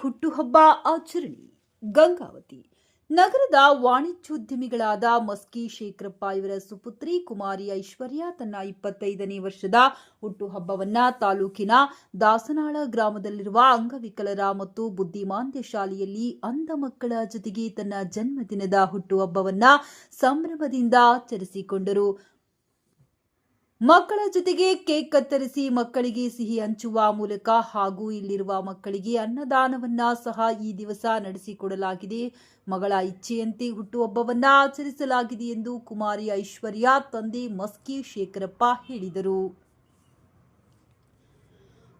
ಹುಟ್ಟುಹಬ್ಬ ಆಚರಣೆ. ಗಂಗಾವತಿ ನಗರದ ವಾಣಿಜ್ಯೋದ್ಯಮಿಗಳಾದ ಮಸ್ಕಿ ಶೇಖರಪ್ಪ ಇವರ ಸುಪುತ್ರಿ ಕುಮಾರಿ ಐಶ್ವರ್ಯ ತನ್ನ 25ನೇ ವರ್ಷದ ಹುಟ್ಟುಹಬ್ಬವನ್ನ ತಾಲೂಕಿನ ದಾಸನಾಳ ಗ್ರಾಮದಲ್ಲಿರುವ ಅಂಗವಿಕಲರ ಮತ್ತು ಬುದ್ಧಿಮಾಂದ್ಯ ಶಾಲೆಯಲ್ಲಿ ಅಂಧ ಮಕ್ಕಳ ಜೊತೆಗೆ ತನ್ನ ಜನ್ಮದಿನದ ಹುಟ್ಟುಹಬ್ಬವನ್ನ ಸಂಭ್ರಮದಿಂದ ಆಚರಿಸಿಕೊಂಡರು. ಮಕ್ಕಳ ಜೊತೆಗೆ ಕೇಕ್ ಕತ್ತರಿಸಿ ಮಕ್ಕಳಿಗೆ ಸಿಹಿ ಹಂಚುವ ಮೂಲಕ ಹಾಗೂ ಇಲ್ಲಿರುವ ಮಕ್ಕಳಿಗೆ ಅನ್ನದಾನವನ್ನ ಸಹ ಈ ದಿವಸ ನಡೆಸಿಕೊಡಲಾಗಿದೆ. ಮಗಳ ಇಚ್ಛೆಯಂತೆ ಹುಟ್ಟುಹಬ್ಬವನ್ನ ಆಚರಿಸಲಾಗಿದೆ ಎಂದು ಕುಮಾರಿ ಐಶ್ವರ್ಯ ತಂದೆ ಮಸ್ಕಿ ಶೇಖರಪ್ಪ ಹೇಳಿದರು.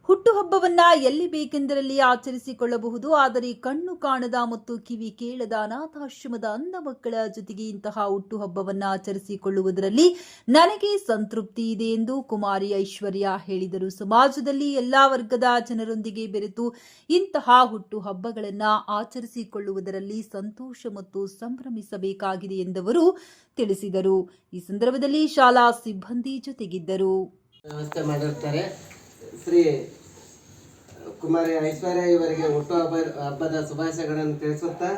ಹುಟ್ಟುಹಬ್ಬವನ್ನ ಎಲ್ಲಿ ಬೇಕೆಂದರಲ್ಲಿ ಆಚರಿಸಿಕೊಳ್ಳಬಹುದು. ಆದರೆ ಕಣ್ಣು ಕಾಣದ ಮತ್ತು ಕಿವಿ ಕೇಳದ ಅನಾಥಾಶ್ರಮದ ಅಂಧ ಮಕ್ಕಳ ಜೊತೆಗೆ ಇಂತಹ ಹುಟ್ಟುಹಬ್ಬವನ್ನ ಆಚರಿಸಿಕೊಳ್ಳುವುದರಲ್ಲಿ ನನಗೆ ಸಂತೃಪ್ತಿ ಇದೆ ಎಂದು ಕುಮಾರಿ ಐಶ್ವರ್ಯ ಹೇಳಿದರು. ಸಮಾಜದಲ್ಲಿ ಎಲ್ಲಾ ವರ್ಗದ ಜನರೊಂದಿಗೆ ಬೆರೆತು ಇಂತಹ ಹುಟ್ಟುಹಬ್ಬಗಳನ್ನ ಆಚರಿಸಿಕೊಳ್ಳುವುದರಲ್ಲಿ ಸಂತೋಷ ಮತ್ತು ಸಂಭ್ರಮಿಸಬೇಕಾಗಿದೆ ಎಂದವರು ತಿಳಿಸಿದರು. ಈ ಸಂದರ್ಭದಲ್ಲಿ ಶಾಲಾ ಸಿಬ್ಬಂದಿ ಜೊತೆಗಿದ್ದರು. ವ್ಯವಸ್ಥೆ ಮಾಡಿರ್ತಾರೆ. ಶ್ರೀ ಕುಮಾರಿ ಐಶ್ವರ್ಯ ಇವರಿಗೆ ಹಬ್ಬದ ಶುಭಾಶಯಗಳನ್ನು ತಿಳಿಸುತ್ತಾ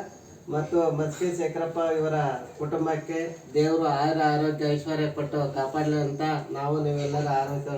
ಮತ್ತು ಮಸ್ಕಿ ಶೇಖರಪ್ಪ ಇವರ ಕುಟುಂಬಕ್ಕೆ ದೇವರು ಆಯುರ ಆರೋಗ್ಯ ಐಶ್ವರ್ಯ ಕೊಟ್ಟು ಕಾಪಾಡಲಿ ಅಂತ ನಾವು ನೀವೆಲ್ಲರೂ ಆರೋಗ್ಯ